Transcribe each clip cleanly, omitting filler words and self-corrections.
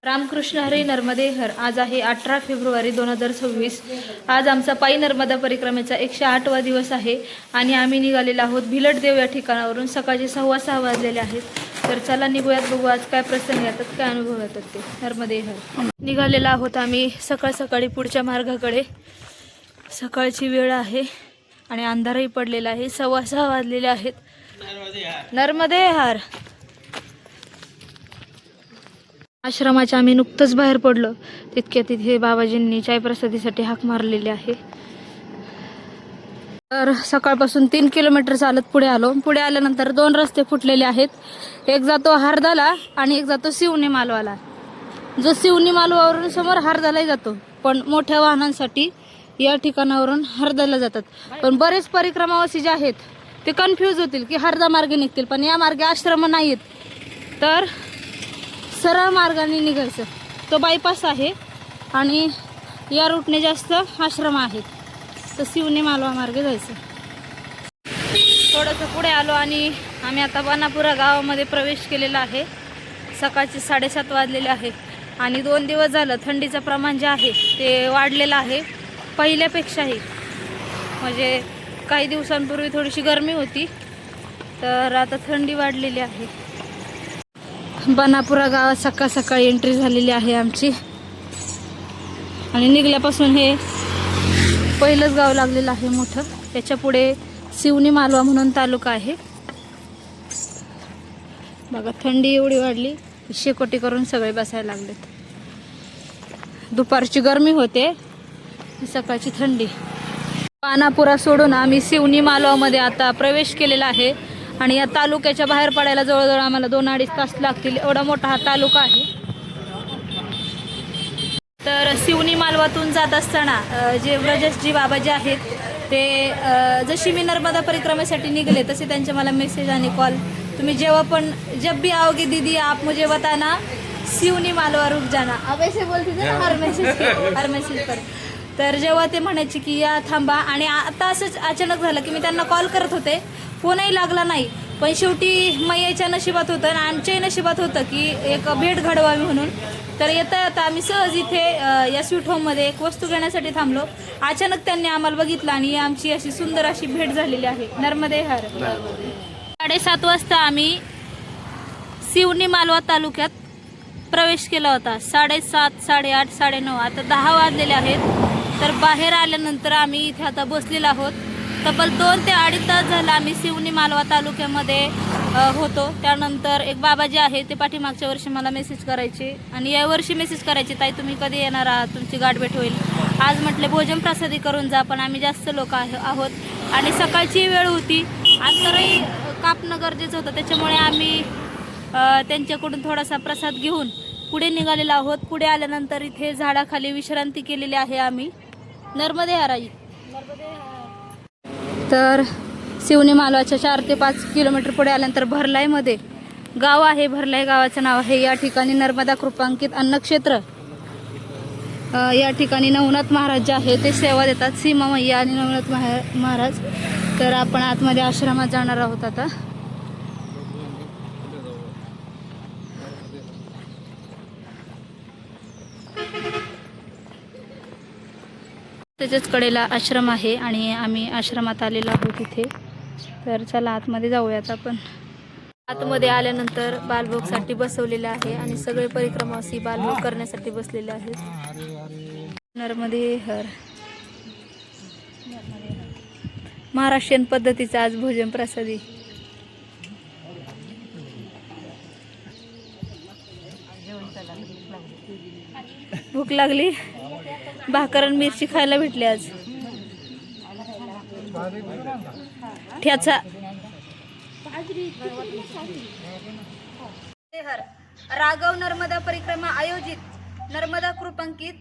रामकृष्ण हरी नर्मदे हर. आज आहे 18 फेब्रुवारी 2026. आज आमचा पायी नर्मदा परिक्रमेचा 108वा दिवस आहे आणि आम्ही निघालेलो आहोत भिलटदेव या ठिकाणावरून. सकाळचे 6:15 वाजलेले आहेत. तर चला निघूयात, बघू आज काय प्रसंग येतात, काय अनुभव येतात ते. नर्मदे हर. निघालेलो आहोत आम्ही सकाळी पुढच्या मार्गाकडे. सकाळची वेळ आहे आणि अंधारही पडलेला आहे. 6:15 वाजलेले आहेत. नर्मदे हर. आश्रमाच्या आम्ही नुकतंच बाहेर पडलो तितक्या तिथे बाबाजींनी चायप्रसादीसाठी हाक मारलेली आहे. तर सकाळपासून 3 किलोमीटर चालत पुढे आलो. पुढे आल्यानंतर 2 रस्ते फुटलेले आहेत. एक जातो हारदाला आणि एक जातो शिवणी मालवाला. जो शिवणी मालवावरून समोर हारदालाही जातो, पण मोठ्या वाहनांसाठी या ठिकाणावरून हरदाला जातात. पण बरेच परिक्रमावासी जे आहेत ते कन्फ्यूज होतील की हरदा मार्गे निघतील, पण या मार्गे आश्रम नाहीत. तर सरळ मार्गाने निघायचं. तो बायपास आहे आणि या रूटने जास्त आश्रम आहेत. तर शिवणी मालवा मार्गे जायचं. थोडंसं पुढे आलो आणि आम्ही आता बनापुरा गावामध्ये प्रवेश केलेला आहे. सकाळचे 7:30 वाजलेले आहे आणि 2 दिवस झालं थंडीचं प्रमाण जे आहे ते वाढलेलं आहे पहिल्यापेक्षाही. म्हणजे काही दिवसांपूर्वी थोडीशी गरमी होती, तर आता थंडी वाढलेली आहे. बनापुरा गावात सकाळी एंट्री झालेली आहे आमची आणि निघल्यापासून हे पहिलंच गाव लागलेलं आहे मोठं. त्याच्या पुढे शिवणी मालवा म्हणून तालुका आहे. बघा, थंडी एवढी वाढली, शेकोटी करून सगळे बसायला लागलेत. दुपारची गरमी होते, सकाळची थंडी. पानापुरा सोडून आम्ही शिवणी मालवामध्ये आता प्रवेश केलेला आहे आणि या तालुक्याच्या बाहेर पडायला जवळजवळ आम्हाला 2-2.5 तास लागतील. एवढा मोठा हा तालुका आहे. तर शिवणी मालवातून जात असताना जे व्रजसजी बाबा जे आहेत ते जशी मी नर्मदा परिक्रमेसाठी निघले तसे त्यांचे मला मेसेज आणि कॉल, तुम्ही जेव्हा पण जब भी आओगे दीदी आप मुझे बताना, शिवणी मालवा रुक जाना. अब ऐसे बोलते थे ना हर मेसेज पर. तर जेव्हा ते म्हणायचे की या थांबा, आणि आता असंच अचानक झालं की मी त्यांना कॉल करत होते, फोनही लागला नाही. पण शेवटी मैयाच्या नशिबात होतं आणि आमच्याही नशिबात होतं की एक भेट घडवावी म्हणून. तर येता आम्ही सहज इथे या स्वीट होममध्ये एक वस्तू घेण्यासाठी थांबलो. अचानक त्यांनी आम्हाला बघितलं आणि आमची अशी सुंदर अशी भेट झालेली आहे. नर्मदे हर. 7:30 वाजता आम्ही शिवणी मालवा तालुक्यात प्रवेश केला होता. 7:30, 8:30, 9:30 आता 10 वाजलेले आहेत. तर बाहेर आल्यानंतर आम्ही इथे आता बसलेलो आहोत. तब्बल 2 ते 2.5 तास झाला आम्ही शिवणी मालवा तालुक्यामध्ये होतो. त्यानंतर एक बाबा जे आहे ते पाठीमागच्या वर्षी मला मेसेज करायचे आणि यावर्षी मेसेज करायचे, ताई तुम्ही कधी येणार आहात, तुमची गाठभेट होईल. आज म्हटले भोजन प्रसादी करून जा, पण आम्ही जास्त लोक आहोत आणि सकाळची वेळ होती, अंतरही कापणं गरजेचं होतं. त्याच्यामुळे आम्ही त्यांच्याकडून थोडासा प्रसाद घेऊन पुढे निघालेलो आहोत. पुढे आल्यानंतर इथे झाडाखाली विश्रांती केलेली आहे आम्ही. नर्मदे हराई. तर शिवणी मालवाच्या 4 ते 5 किलोमीटर पुढे आल्यानंतर भरलाईमध्ये गाव आहे. भरलाई गावाचं नाव आहे. या ठिकाणी नर्मदा कृपांकित अन्नक्षेत्र. या ठिकाणी नवनाथ महाराज जे आहे ते सेवा देतात, सीमा मैया आणि नवनाथ महाराज. तर आपण आतमध्ये आश्रमात जाणार आहोत आता. त्याच्याच कडेला आश्रम आहे आणि आम्ही आश्रमात आलेलो आहोत इथे. तर चला आतमध्ये जाऊयात आपण. आतमध्ये आल्यानंतर बालभोगसाठी बसवलेले आहे आणि सगळे परिक्रमावासी बालभोग करण्यासाठी बसलेले आहेत. नर्मदे हर. महाराष्ट्रीयन पद्धतीचं आज भोजन प्रसादी. भूक लागली, भाकर आणि मिरची खायला भेटली आज. ठ्याचा. राघव नर्मदा परिक्रमा आयोजित नर्मदा कृपांकित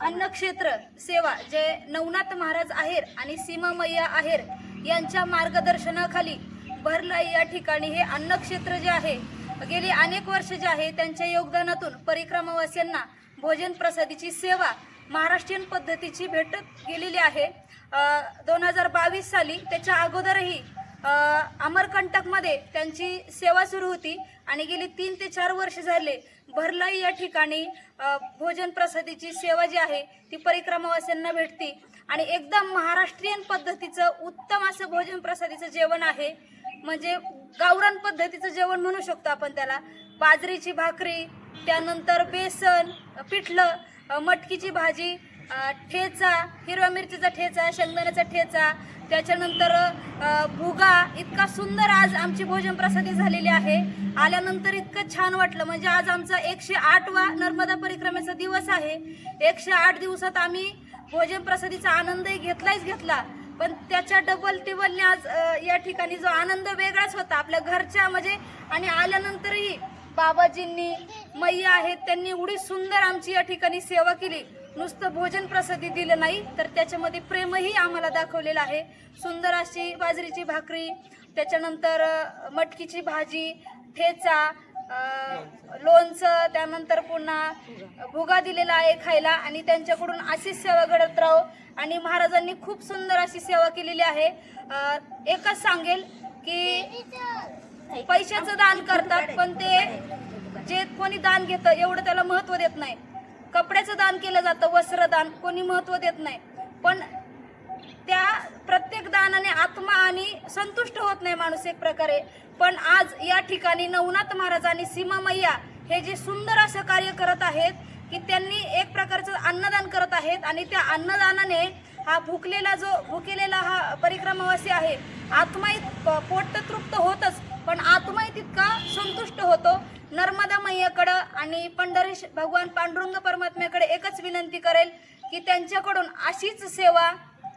अन्नक्षेत्र सेवा जे नवनाथ महाराज आहेर आणि सीमा मैया आहेर यांच्या मार्गदर्शनाखाली भरलाई या ठिकाणी हे अन्नक्षेत्र जे आहे गेली अनेक वर्ष जे आहे त्यांच्या योगदानातून परिक्रमावासियांना भोजन प्रसादीची सेवा महाराष्ट्रीयन पद्धतीची भेटत गेलेली आहे. 2022 साली त्याच्या अगोदरही अमरकंटकमध्ये त्यांची सेवा सुरू होती आणि गेली 3 ते 4 वर्ष झाले भरलाई या ठिकाणी भोजन प्रसादीची सेवा जी आहे ती परिक्रमावासियांना भेटते आणि एकदम महाराष्ट्रीयन पद्धतीचं उत्तम असं भोजन प्रसादीचं जेवण आहे. म्हणजे गावरान पद्धतीचं जेवण म्हणू शकतो आपण त्याला. बाजरीची भाकरी, त्यानंतर बेसन पिठलं, मटकीची भाजी, ठेचा, हिरव्या मिरचीचा ठेचा, शेंगदाण्याचा ठेचा, त्याच्यानंतर भुगा. इतका सुंदर आज आमची भोजन प्रसादी झालेली आहे. आल्यानंतर इतकं छान वाटलं. म्हणजे आज आमचा 108वा नर्मदा परिक्रमेचा दिवस आहे. 108 दिवसात आम्ही भोजन प्रसादीचा आनंदही घेतला, पण त्याच्या डबल टिबलने आज या ठिकाणी जो आनंद वेगळाच होता आपल्या घरच्या. म्हणजे आणि आल्यानंतरही बाबाजींनी, मैया आहेत, त्यांनी एवढी सुंदर आमची या ठिकाणी सेवा केली. नुसतं भोजन प्रसादी दिलं नाही तर त्याच्यामध्ये प्रेमही आम्हाला दाखवलेलं आहे. सुंदर अशी बाजरीची भाकरी, त्याच्यानंतर मटकीची भाजी, ठेचा, लोणचं, त्यानंतर पुन्हा भुगा दिलेला आहे खायला. आणि त्यांच्याकडून अशीच सेवा घडत राहो. आणि महाराजांनी खूप सुंदर अशी सेवा केलेली आहे. एकच सांगेल की पैशाचं दान करतात, पण ते जे कोणी दान घेतं एवढं त्याला महत्त्व देत नाही. कपड्याचं दान केलं जातं, वस्त्रदान, कोणी महत्त्व देत नाही. पण त्या प्रत्येक दानाने आत्मा आणि संतुष्ट होत नाही माणूस एक प्रकारे. पण आज या ठिकाणी नवनाथ महाराज आणि सीमा मैया हे जे सुंदर असं कार्य करत आहेत की त्यांनी एक प्रकारचं अन्नदान करत आहेत. आणि त्या अन्नदानाने हा भुकेलेला हा परिक्रमावासी आहे, आत्माही पोट तर तृप्त होतच, पण आत्माही तितका संतुष्ट होतो. नर्मदा मैयाकडं आणि पंढरीश भगवान पांडुरंग परमात्म्याकडे एकच विनंती करेल की त्यांच्याकडून अशीच सेवा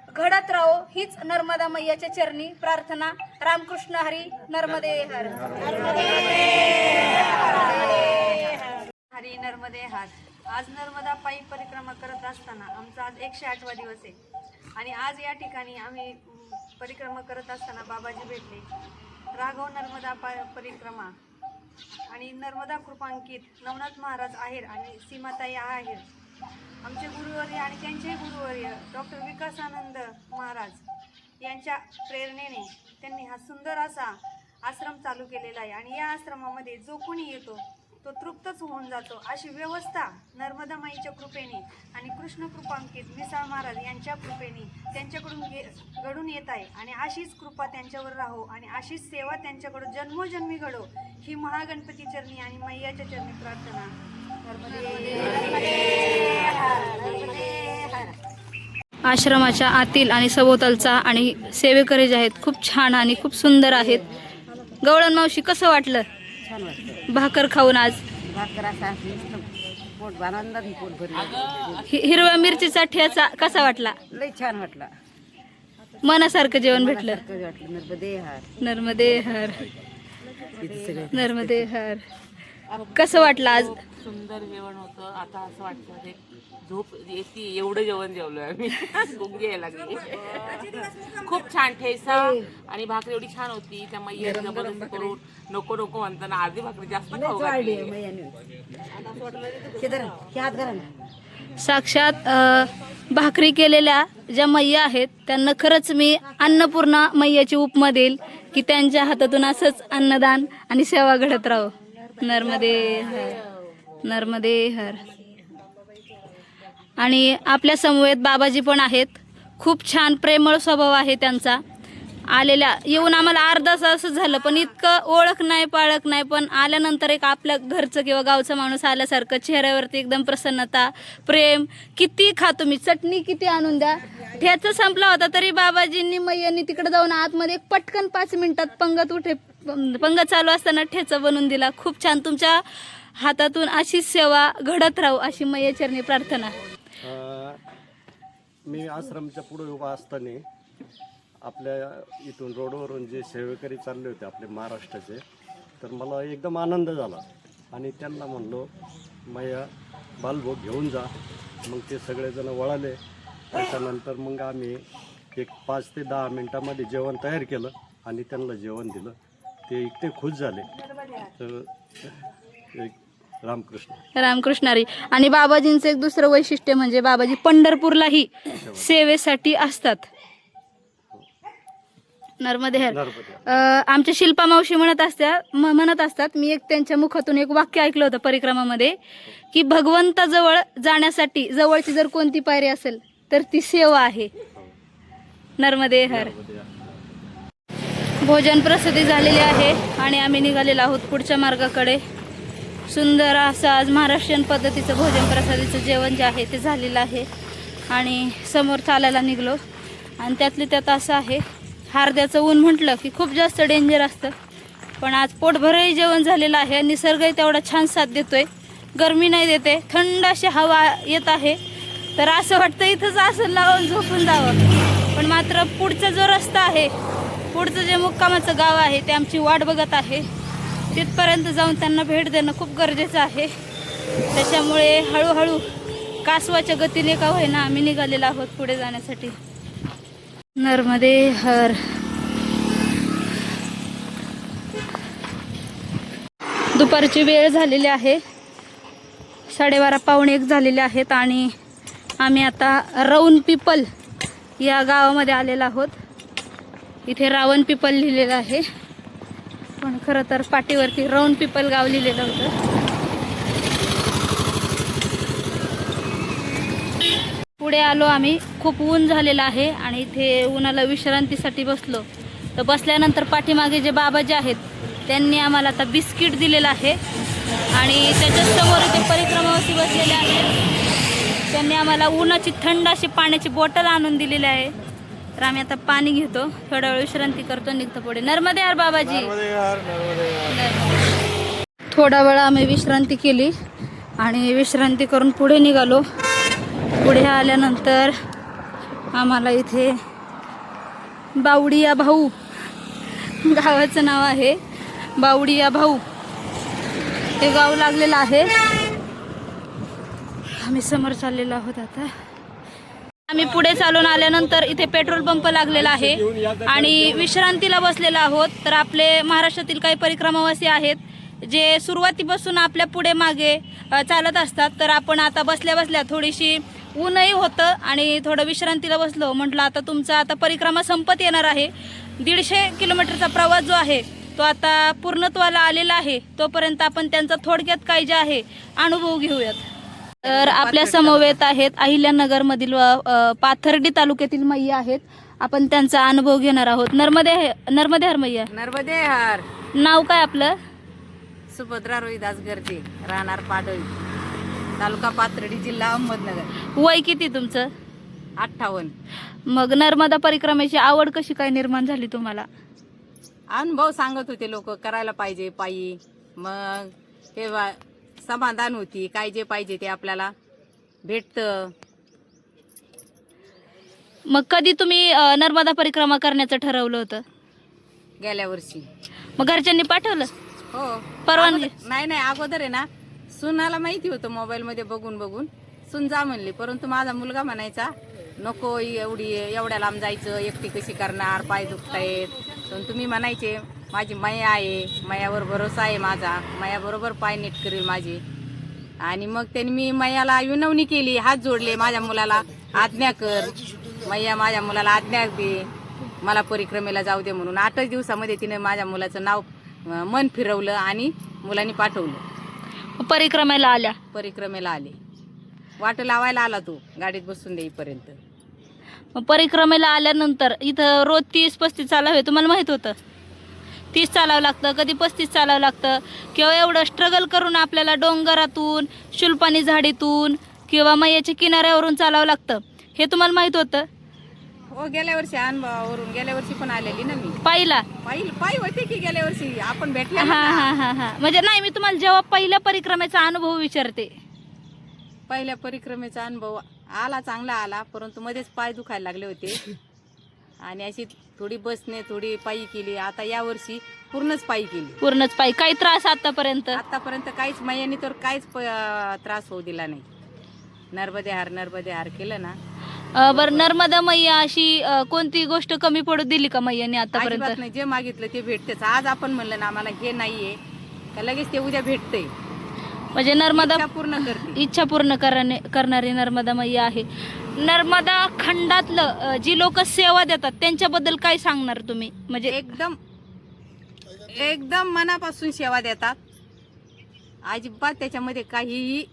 घडत राहो. हीच नर्मदा मैयाच्या चरणी प्रार्थना. रामकृष्ण हरी. नर्मदे हर. हरी नर्मदे हर. आज नर्मदा पायी परिक्रमा करत असताना आमचा आज 108वा दिवस आहे आणि आज या ठिकाणी आम्ही परिक्रमा करत असताना बाबाजी भेटले. राघव नर्मदा परिक्रमा आणि नर्मदा कृपांकित नवनाथ महाराज आहेर आणि सीमाताई आहेर, आमचे गुरुवर्य आणि त्यांचे गुरुवर्य डॉक्टर विकासानंद महाराज यांच्या प्रेरणेने त्यांनी हा सुंदर असा आश्रम चालू केलेला आहे. आणि या आश्रमामध्ये जो कोणी येतो तो तृप्तच होऊन जातो. अशी व्यवस्था नर्मदा माईच्या कृपेने आणि कृष्ण कृपांकित मिसाळ महाराज यांच्या कृपेने त्यांच्याकडून घडून येत आहे. आणि अशीच कृपा त्यांच्यावर राहो आणि अशीच सेवा त्यांच्याकडून जन्मोजन्मी घडो ही महागणपती चरणी आणि मैयाच्या चरणी प्रार्थना. आश्रमाच्या आतील आणि सभोवतालचा आणि सेवेकरी जे आहेत खूप छान आणि खूप सुंदर आहेत. गवळण मावशी, कसं वाटलं छान वाटतं. भाकर खाऊन आज? भाकर असा पोट आनंदाने पोट भरलं. हिरव्या मिरचीचा ठेचा कसा वाटला? लई छान वाटला. मनासारखं जेवण भेटलं? मनासारखं वाटलं. नर्मदे हर. नर्मदे हर. इथे सगळं नर्मदे हर. कसं वाटलं आज? सुंदर जेवण होतं. आता असं वाटतं ते झोप येते एवढं जेवण जेवलोय आम्ही. गुंगी यायला लागली. खूप छान ठेचा आणि भाकरी एवढी छान होती. त्या मैया जबरदस्त करून नको नको म्हणताना अर्धी भाकरी जास्त खाऊ घातली. साक्षात भाकरी केलेल्या ज्या मैया आहेत त्यांना खरंच मी अन्नपूर्णा मैयाची उपमा देईल की त्यांच्या हातातून असंच अन्नदान आणि सेवा घडत राहो. नर्मदे हर. नर्मदे हर. आणि आपल्या समवेत बाबाजी पण आहेत. खूप छान प्रेमळ स्वभाव आहे त्यांचा. आलेल्या येऊन आम्हाला अर्धा तासच झालं, पण इतकं ओळख नाही पाळख नाही, पण आल्यानंतर एक आपल्या घरचं किंवा गावचं माणूस आल्यासारखं चेहऱ्यावरती एकदम प्रसन्नता, प्रेम. किती खा तुम्ही, चटणी किती आणून द्या. ठेचा संपला होता तरी बाबाजींनी मैयांनी तिकडे जाऊन आतमध्ये एक पटकन 5 मिनिटात पंगत चालू असताना ठेचा बनवून दिला. खूप छान. तुमच्या हातातून अशीच सेवा घडत राहू अशी मैयाचरणी प्रार्थना. मी आश्रमच्या पुढे उभा असताना आपल्या इथून रोडवरून जे सेवेकरी चालले होते आपले महाराष्ट्राचे, तर मला एकदम आनंद झाला आणि त्यांना म्हणलो मैया बालभोग घेऊन जा. मग ते सगळेजण वळाले. त्याच्यानंतर मग आम्ही एक 5 ते 10 मिनटामध्ये जेवण तयार केलं आणि त्यांना जेवण दिलं. ते इतके खुश झाले. तर एक रामकृष्ण. रामकृष्णारी. आणि बाबाजींचं एक दुसरं वैशिष्ट्य म्हणजे बाबाजी पंढरपूरलाही सेवेसाठी असतात. नर्मदे हर. नर्मदे. आमच्या शिल्पा मावशी म्हणत असतात, मी एक त्यांच्या मुखातून एक वाक्य ऐकलं होतं परिक्रमामध्ये, की भगवंताजवळ जाण्यासाठी जवळची जर कोणती पायरी असेल तर ती सेवा आहे. नर्मदे हर. भोजन प्रसिद्धी झालेली आहे आणि आम्ही निघालेलो आहोत पुढच्या मार्गाकडे. सुंदर असं आज महाराष्ट्रीयन पद्धतीचं भोजन प्रसादीचं जेवण जे आहे ते झालेलं आहे आणि समोर चालायला निघलो. आणि त्यातली त्यात असं आहे, हार्द्याचं ऊन म्हटलं की खूप जास्त डेंजर असतं, पण आज पोटभरही जेवण झालेलं आहे. निसर्गही तेवढा छान साथ देतोय, गरमी नाही देते, थंड अशी हवा येत आहे. तर असं वाटतं इथंच असं लावून झोपून जावं, पण मात्र पुढचा जो रस्ता आहे, पुढचं जे मुक्कामाचं गाव आहे ते आमची वाट बघत आहे. तिथपर्यंत जाऊन त्यांना भेट देणं खूप गरजेचं आहे. त्याच्यामुळे हळूहळू कासवाच्या गतीने का होईना आम्ही निघालेलो आहोत पुढे जाण्यासाठी. नर्मदे हर. दुपारची वेळ झालेली आहे, 12:30 पावणे 1 झालेले आहेत आणि आम्ही आता रावण पिपल या गावामध्ये आलेलो आहोत. इथे रावण पिपल लिहिलेलं आहे, पण खरं तर पाठीवरती रावण पिपल गाव लिहिलेलं होतं. पुढे आलो आम्ही, खूप ऊन झालेलं आहे आणि इथे उन्हाला विश्रांतीसाठी बसलो. तर बसल्यानंतर पाठीमागे जे बाबा जे आहेत त्यांनी आम्हाला आता बिस्किट दिलेलं आहे आणि त्याच्यासमोर इथे परिक्रमावासी बसलेले आहेत. त्यांनी आम्हाला उन्हाची थंड अशी पाण्याची बॉटल आणून दिलेली आहे. तर आम्ही आता पाणी घेतो, थोडा वेळ विश्रांती करतो, निघतो पुढे. नर्मदे हर बाबाजी. थोडा वेळ आम्ही विश्रांती केली आणि विश्रांती करून पुढे निघालो. पुढे आल्यानंतर आम्हाला इथे बावडिया भाऊ गावाचं नाव आहे, बावडिया भाऊ हे गाव लागलेलं आहे. आम्ही समोर चाललेलो आहोत. आता आम्ही पुढे चालून आल्यानंतर इथे पेट्रोल पंप लागलेला आहे आणि विश्रांतीला बसलेलो आहोत. तर आपले महाराष्ट्रातील काही परिक्रमावासी आहेत जे सुरुवातीपासून आपल्या पुढे मागे चालत असतात. तर आपण आता बसल्या बसल्या थोडीशी ऊनही होतं आणि थोडं विश्रांतीला बसलो. म्हटलं आता तुमचा आता परिक्रमा संपत येणार आहे. 150 किलोमीटरचा प्रवास जो आहे तो आता पूर्णत्वाला आलेला आहे. तोपर्यंत आपण त्यांचा थोडक्यात काय जे आहे अनुभव घेऊयात. तर आपल्या समवेत आहेत अहिल्यानगरमधील पाथर्डी तालुक्यातील मैया आहेत. आपण त्यांचा अनुभव घेणार आहोत. नर्मदे हर मैया. नर्मदे हर. नाव काय आपलं? सुभद्रा रोहिदास गर्जे, राहणार पाडळी, तालुका पाथर्डी, जिल्हा अहमदनगर. वय किती तुमचं? 58. मग नर्मदा परिक्रमेची आवड कशी काय निर्माण झाली तुम्हाला? अनुभव सांगत होते लोक, करायला पाहिजे पायी. मग हे समाधान होती, काय जे पाहिजे ते आपल्याला भेटतं. मग कधी तुम्ही नर्मदा परिक्रमा करण्याचं ठरवलं होतं? गेल्या वर्षी. मग घरच्यांनी पाठवलं? हो. परवानगी? नाही, अगोदर आहे ना, सुनाला माहिती होतं मोबाईल मध्ये बघून सुन जा म्हणली. परंतु माझा मुलगा म्हणायचा नको एवढ्या लांब जायचं, एकटी कशी करणार, पाय दुखतायत. पण तुम्ही म्हणायचे माझी मैया आहे, मैयावर भरोसा आहे माझा, मैयाबरोबर पाय नीट करेल माझी. आणि मग त्यांनी मी मैयाला विनवणी केली, हात जोडले, माझ्या मुलाला आज्ञा कर, मैया माझ्या मुलाला आज्ञा दे, मला परिक्रमेला जाऊ दे म्हणून. 8च दिवसामध्ये तिने माझ्या मुलाचं नाव मन फिरवलं आणि मुलांनी पाठवलं. परिक्रमेला आले. वाट लावायला आला तो गाडीत बसून देईपर्यंत. मग परिक्रमेला आल्यानंतर इथं रोज 30-35 चालावं हे तुम्हाला माहित होतं? 30 चालावं लागतं, कधी 35 चालावं लागतं, किंवा एवढं स्ट्रगल करून आपल्याला डोंगरातून, शुल्पानी झाडीतून किंवा मैयाच्या किनाऱ्यावरून चालावं लागतं हे तुम्हाला माहित होतं? हो, गेल्या वर्षी अनुभवावरून गेल्या वर्षी पण आलेली ना मी. पायी होते की गेल्या वर्षी आपण भेटले. हा. म्हणजे नाही, मी तुम्हाला जेव्हा पहिल्या परिक्रमेचा अनुभव विचारते. पहिल्या परिक्रमेचा अनुभव आला, चांगला आला, परंतु मध्येच पाय दुखायला लागले होते आणि अशी थोडी बसने थोडी पायी केली. आता या वर्षी पूर्णच पायी. काही त्रास आतापर्यंत काहीच मैयानी तर काहीच त्रास होऊ दिला नाही. नर्मदे हार केलं ना. बरं, नर्मदा मैया अशी कोणती गोष्ट कमी पडू दिली का मैयाने आतापर्यंत? अजिबात नाही. जे मागितलं ते भेटतेच. आज आपण म्हणलं ना आम्हाला हे नाहीये का लगेच ते उद्या भेटतंय. म्हणजे नर्मदा इच्छा पूर्ण करते. इच्छा पूर्ण करणारी नर्मदा मैया आहे. नर्मदा खंडातलं जी लोक सेवा देतात त्यांच्याबद्दल काय सांगणार तुम्ही? म्हणजे एकदम एकदम मनापासून सेवा देतात. अजिबात त्याच्यामध्ये काहीही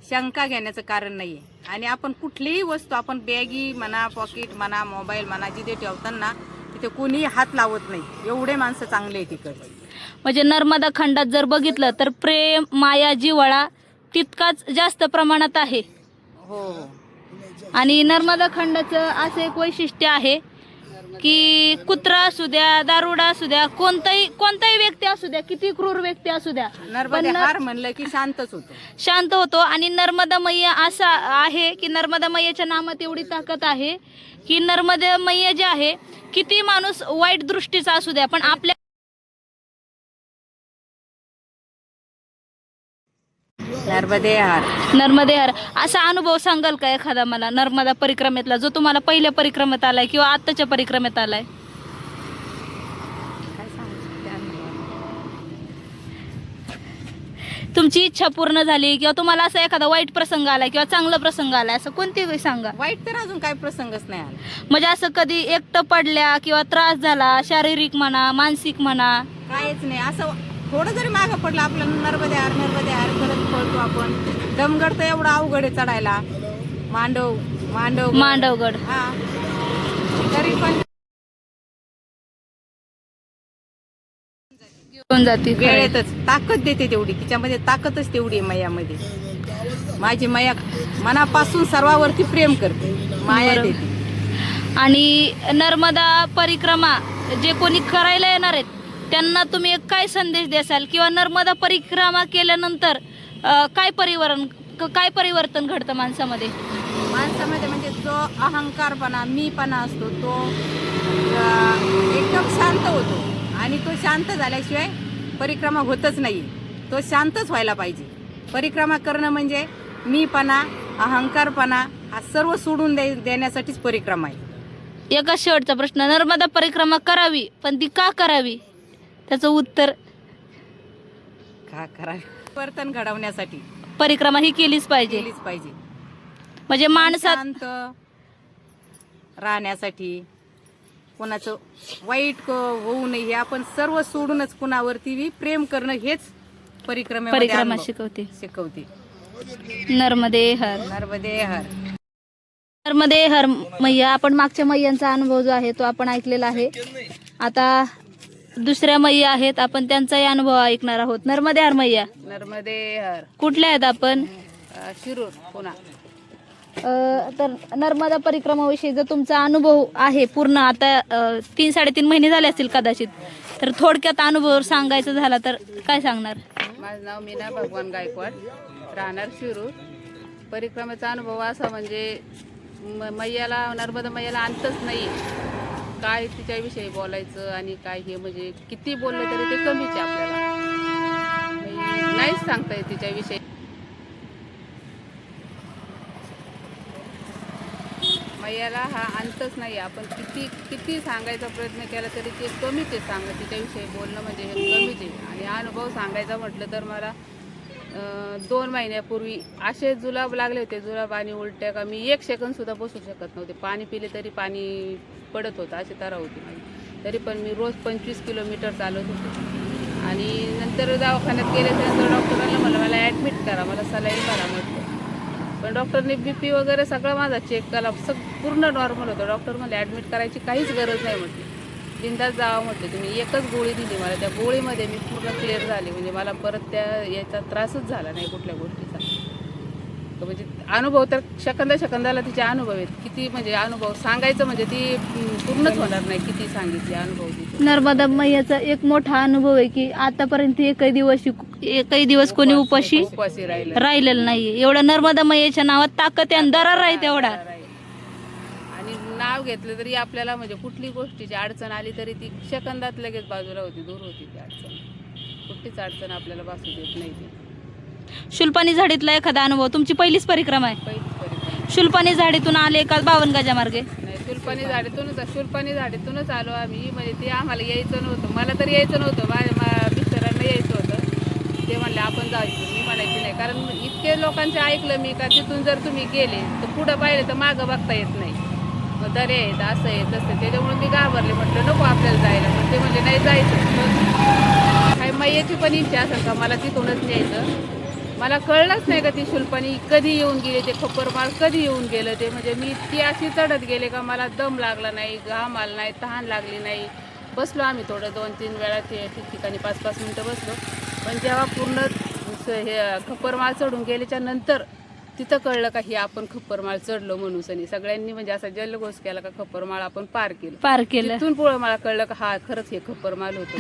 शंका घेण्याचं कारण नाहीये. आणि आपण कुठलीही वस्तू आपण बॅगी म्हणा, पॉकेट म्हणा, मोबाईल म्हणा, जिथे ठेवताना तिथे कोणीही हात लावत नाही. एवढे माणसं चांगले आहे तिकडे. म्हणजे नर्मदा खंडात जर बघितलं तर प्रेम, माया, जिव्हाळा तितकाच जास्त प्रमाणात आहे. हो. आणि नर्मदा खंडाचं असं एक वैशिष्ट्य आहे की कुत्रा असू द्या, दारुडा असू द्या, कोणताही व्यक्ती असू द्या, किती क्रूर व्यक्ती असू द्या, नर्मदा हार म्हणलं की शांतच होतो. शांत होतो. आणि नर्मदा मैया असा आहे की नर्मदा मैयाच्या नामात एवढी ताकद आहे की नर्मदा मैया जे आहे, किती माणूस वाईट दृष्टीचा असू द्या पण आपल्या नर्मदे हार. नर्मदे हर असा अनुभव सांगाल का एखादा मला नर्मदा परिक्रमेतला, जो तुम्हाला पहिल्या परिक्रमेत आलाय किंवा आत्ताच्या परिक्रमेत आलाय? काय सांगू त्या अनुभवात? तुमची इच्छा पूर्ण झाली किंवा तुम्हाला असा एखादा वाईट प्रसंग आलाय किंवा चांगला प्रसंग आलाय, असं कोणती सांगा. वाईट तर अजून काही प्रसंगच नाही आला. म्हणजे असं कधी एकटं पडल्या किंवा त्रास झाला, शारीरिक म्हणा, मानसिक म्हणा? काहीच नाही. असं थोडं जरी मागं पडलं आपलं नर्मदे हार करत पळतो आपण. दमगड तर एवढा अवघड आहे चढायला. मांडवगड. हा, तरी पण घेऊन जाते वेळेतच ताकद देते तेवढी. तिच्यामध्ये ताकदच तेवढी आहे मैयामध्ये. माझी मैया मनापासून सर्वावरती प्रेम करते, माया बरोबर. देते. आणि नर्मदा परिक्रमा जे कोणी करायला येणार आहेत त्यांना तुम्ही एक काय संदेश द्याल किंवा नर्मदा परिक्रमा केल्यानंतर काय परिवर्तन घडतं माणसामध्ये? माणसामध्ये म्हणजे जो अहंकारपणा, मीपणा असतो तो एकदम शांत होतो. आणि तो शांत झाल्याशिवाय परिक्रमा होतच नाही. तो शांतच व्हायला पाहिजे. परिक्रमा करणं म्हणजे मीपणा, अहंकारपणा हा सर्व सोडून देण्यासाठीच परिक्रमा आहे. एका शेवटचा प्रश्न, नर्मदा परिक्रमा करावी पण ती का करावी? त्याचं उत्तर? का करावे? परिवर्तन घडवण्यासाठी परिक्रमा ही केलीच पाहिजे. म्हणजे माणसात शांत राहण्यासाठी, कोणाचं वाईट होऊ नये हे आपण सर्व सोडूनच कुणावरती प्रेम करणं हेच परिक्रमा शिकवते. नर्मदे हर. नर्मदे हर. नर्मदे हर मैया. आपण मागच्या मैयांचा अनुभव जो आहे तो आपण ऐकलेला आहे. आता दुसऱ्या मैया आहेत, आपण त्यांचाही अनुभव ऐकणार आहोत. नर्मदे हर मैया. नर्मदे हर. कुठल्या आहेत आपण? शिरूर, पुणा. तर नर्मदा परिक्रमाविषयी जर तुमचा अनुभव आहे पूर्ण, आता 3-3.5 महिने झाले असतील कदाचित, तर थोडक्यात अनुभव सांगायचा झाला तर काय सांगणार? माझं नाव मीना भगवान गायकवाड, राहणार शिरूर. परिक्रमेचा अनुभव असा म्हणजे मैयाला, नर्मदा मैयाला अंतच नाही. काय तिच्याविषयी बोलायचं आणि काय हे म्हणजे किती बोललं तरी ते कमीच आहे आपल्याला. नाहीच सांगता येत तिच्याविषयी. मैयाला हा अंतच नाही. आपण किती सांगायचा प्रयत्न केला तरी ते कमीच आहे. तिच्याविषयी बोलणं म्हणजे हे कमीच आहे. आणि अनुभव सांगायचा म्हटलं तर मला 2 महिन्यापूर्वी असे जुलाब लागले होते. जुलाब आणि उलट्या का मी 1 सेकंद सुद्धा बसू शकत नव्हते. पाणी पिले तरी पाणी पडत होतं, अशी तरा होती माझी. तरी पण मी रोज 25 किलोमीटर चालत होते. आणि नंतर दवाखान्यात गेल्यानंतर डॉक्टरांना मला ॲडमिट करा, मला सलाईन करा म्हटलं. पण डॉक्टरने BP वगैरे सगळं माझा चेक केला, पूर्ण नॉर्मल होतं. डॉक्टर म्हणले ॲडमिट करायची काहीच गरज नाही म्हटली, बिंदास जावं म्हटलं. तुम्ही एकच गोळी दिली मला, त्या गोळीमध्ये मी पूर्ण क्लिअर झाले. म्हणजे मला परत याचा त्रासच झाला नाही कुठल्या गोष्टीचा. म्हणजे अनुभव तर सेकंदाला तिचे अनुभव आहेत. किती म्हणजे अनुभव सांगायचं म्हणजे ती पूर्णच होणार नाही किती सांगितले अनुभव तिचे. नर्मदा मैयाचा एक मोठा अनुभव आहे की आतापर्यंत एकही दिवस कोणी उपाशी राहिलेलं नाही. एवढं नर्मदा मैयाच्या नावात ताकद आहे, दरार आहे तेवढा. आणि नाव घेतलं तरी आपल्याला म्हणजे कुठली गोष्टीची अडचण आली तरी ती सेकंदात लगेच बाजूला होती, दूर होती ती अडचण. कुठलीच अडचण आपल्याला भासू देत नाही ती. शुल्पानी झाडीतला एखादा अनुभव? तुमची पहिलीच परिक्रमा आहे? पहिलीच परिक्रमा. शुल्पानी झाडीतून आले का 52 गजा मार्गे? नाही, शुल्पानी झाडीतूनच आलो आम्ही. म्हणजे ते आम्हाला यायचं नव्हतं, मला तरी यायचं नव्हतं, माझ्या मिस्टरांना यायचं होतं. ते म्हणले आपण जायचं. मी म्हणायची नाही, कारण इतके लोकांचे ऐकलं मी का तिथून जर तुम्ही गेले तर पुढं पाहिले तर मागं बघता येत नाही. मग दरे आहेत, असं आहे तसं. त्याच्यामुळे मी घाबरले, म्हटलं नको आपल्याला जायला. पण ते म्हणले नाही जायचं. काही मैयाची पण इच्छा असेल का मला तिथूनच न्यायचं. मला कळलंच नाही का ती शुल्पानी कधी येऊन गेले, ते खप्परमाळ कधी येऊन गेलं ते. म्हणजे मी ती अशी चढत गेले का मला दम लागला नाही, घाम आला नाही, तहान लागली नाही. बसलो आम्ही थोडं 2-3 वेळा ते ठिकठिकाणी 5-5 मिनटं बसलो. पण जेव्हा पूर्ण हे खप्परमाळ चढून गेल्याच्या नंतर तिथं कळलं का हे आपण खप्परमाळ चढलो म्हणून. सनी सगळ्यांनी म्हणजे असा जल्लोष केला का खप्परमाळ आपण पार केलं. तिथून पुढं मला कळलं का हा खरंच हे खप्परमाळ होतं.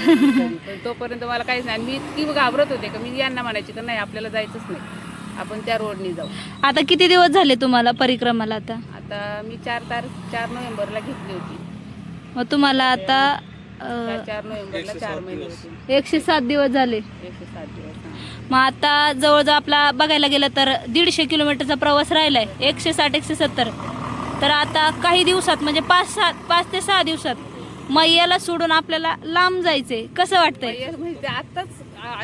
पण तोपर्यंत मला काहीच नाही. मी इतकी घाबरत होते का मी यांना म्हणायची का नाही आपल्याला जायचंच नाही, आपण त्या रोडनी जाऊ. आता किती दिवस झाले तुम्हाला परिक्रमाला? आता मी 4 नोव्हेंबरला घेतली होती. मग तुम्हाला आता 4 नोव्हेंबरला 4 महिने होते. 107 दिवस झाले. 107 दिवस. मग आता जवळजवळ आपला बघायला गेलं तर 150 किलोमीटरचा प्रवास राहिलाय. 160-170. तर आता काही दिवसात म्हणजे 5 ते 6 दिवसात मैयाला सोडून आपल्याला लांब जायचंय. कसं वाटतंय? म्हणजे आताच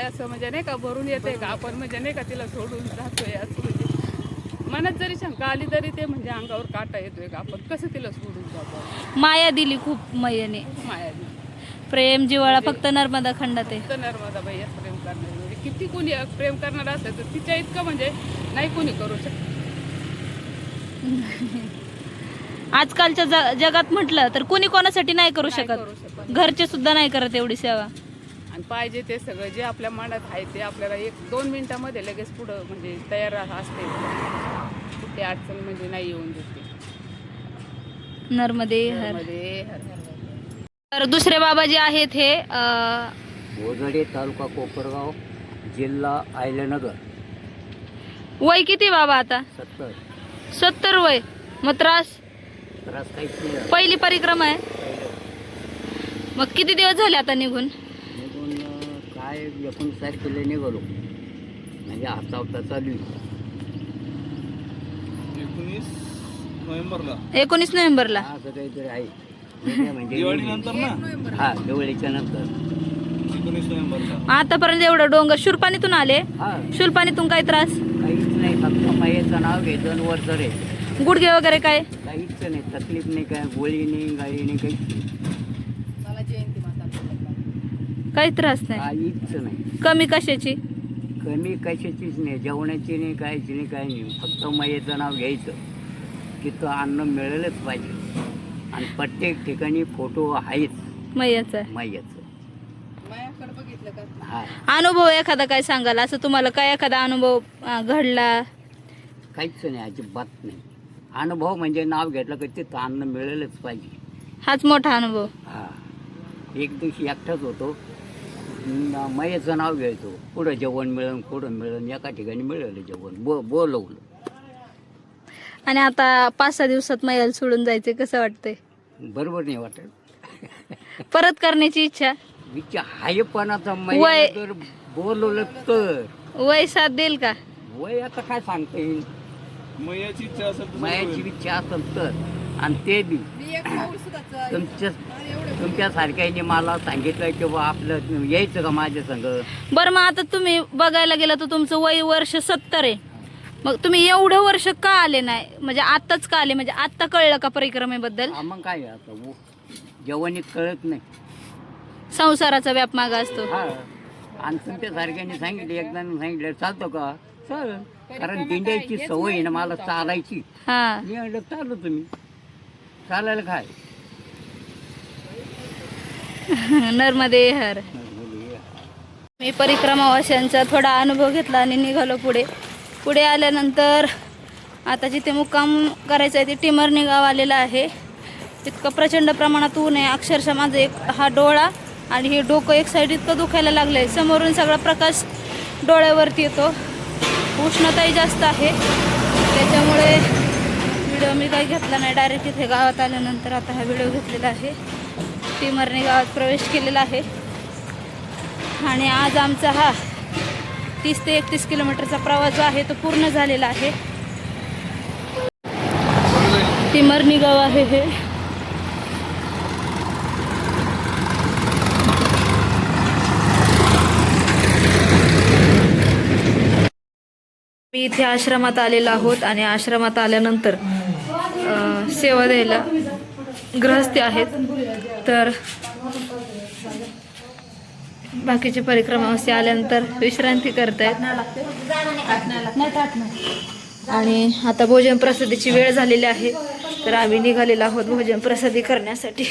असं म्हणजे नाही का भरून येते का आपण म्हणजे नाही का तिला सोडून जातोय असं. म्हणजे मनात जरी शंका आली तरी ते म्हणजे अंगावर काटा येतोय का आपण कसं तिला सोडून जातो. माया दिली खूप मैयाने. माया प्रेम जिव्हाळा फक्त नर्मदा खंडात आहे. तर नर्मदा बाई प्रेम करणार म्हणजे किती कोणी प्रेम करणार असेल तर तिच्या इतकं म्हणजे नाही कोणी करू शकत. आजकालच्या जगात म्हटलं तर कोणी कोणासाठी नाही करू शकत. घरचे सुद्धा नाही करत एवढी सेवा. आणि पाहिजे ते सगळं जे आपल्या मनात आहे ते आपल्याला 1-2 मिनिटामध्ये लगेच पुढं म्हणजे तयार असते. कुठे अडचण म्हणजे नाही येऊन देते. नर्मदे हर. मध्ये तर दुसरे बाबा जे आहेत हे बोजडे तालुका कोपरगाव जिल्हा अहिल्यानगर. वय किती बाबा आता? 70 वय. मग त्रास काहीच नाही. पहिली परिक्रमा आहे. मग किती दिवस झाले आता निघून? निघून काय 19 तारखेला निघालो म्हणजे आता हप्ता चालू आहे. 19 नोव्हेंबरला. असं काहीतरी आहे म्हणजे हा दिवाळीच्या नंतर 19 नोव्हेंबरला. आतापर्यंत एवढं डोंगर शुरपानीतून आले. हा शुरपानीतून काय त्रास? काहीच नाही, फक्त मायेचं नाव घ्यायचं आणि वर चढायचं. गुडघे वगैरे काय? काहीच नाही, तकलीफ नाही, काय गोळी नाही, गाळी नाही, काहीच नाही. काही त्रास नाही. काहीच नाही. कमी कशाची? कमी कशाचीच नाही, जेवणाची नाही, कायची नाही, काही नाही. फक्त मायेचं नाव घ्यायचं. तिथं अन्न मिळेलच पाहिजे. आणि प्रत्येक ठिकाणी फोटो आहेच मैयाचा. मायेचं. हा अनुभव एखादा काय सांगाल? असं तुम्हाला काय एखादा अनुभव घडला? काहीच नाही, अजिबात नाही. अनुभव म्हणजे नाव घेतलं की तिथं अन्न मिळेलच पाहिजे. हाच मोठा अनुभव. हा एक दिवशी एकटाच होतो, मायेचं नाव घ्यायचो. पुढं जेवण मिळेल, पुढं मिळेल, एका ठिकाणी मिळेल जेवण. बोलवलं. आणि आता 5-6 दिवसात मैयाला सोडून जायचे, कसं वाटतंय? बरोबर नाही वाटत. परत करण्याची इच्छा? विचार आहे, पण आता मैया जर बोलवलं तर वय साथ देईल का? वय आता काय सांगता येईल. मयाची इच्छा असेल तर. आणि ते बी तुमच्यासारख्याने मला सांगितलं की बा आपलं यायचं का माझ्या संग. बरं, मग आता तुम्ही बघायला गेला तर तुमचं वय वर्ष 70 आहे. मग तुम्ही एवढं वर्ष का आले नाही? म्हणजे आत्ताच का आले? म्हणजे आत्ता कळलं का परिक्रमेबद्दल? मग काय आता जेवणीत कळत नाही. संसाराचा व्याप मागा असतो. हा आणि तुमच्यासारख्याने सांगितलं, एकदा सांगितलं चालतो का? चाल, कारण दिंड्याची सवय आहे ना मला चालायची. हा. मी म्हणलं चालू तुम्ही चालायला काय. नर्मदे हर. मी परिक्रमावाशांचा थोडा अनुभव घेतला आणि निघालो पुढे आल्यानंतर आता जिथे मुक्काम करायचं आहे ते टिमरणी गाव आलेलं आहे. इतकं प्रचंड प्रमाणात ऊन आहे, अक्षरशः माझं हा डोळा आणि हे डोकं एक साईड इतकं दुखायला लागलं आहे. समोरून सगळा प्रकाश डोळ्यावरती येतो. उष्णताही जास्त आहे, त्याच्यामुळे व्हिडिओ मी काही घेतला नाही. डायरेक्ट इथे गावात आल्यानंतर आता हा व्हिडिओ घेतलेला आहे. टिमरणी गावात प्रवेश केलेला आहे आणि आज आमचा हा 30 ते 31 किलोमीटरचा प्रवास जो आहे तो पूर्ण झालेला आहे. टिमरणी गाव आहे हे. इथे आश्रमात आलेलो आहोत आणि आश्रमात आल्यानंतर सेवा द्यायला गृहस्थी आहेत, तर बाकीचे परिक्रमावासी आल्यानंतर विश्रांती करतायत आणि आता भोजन प्रसादीची वेळ झालेली आहे, तर आम्ही निघालेलो आहोत भोजन प्रसादी करण्यासाठी.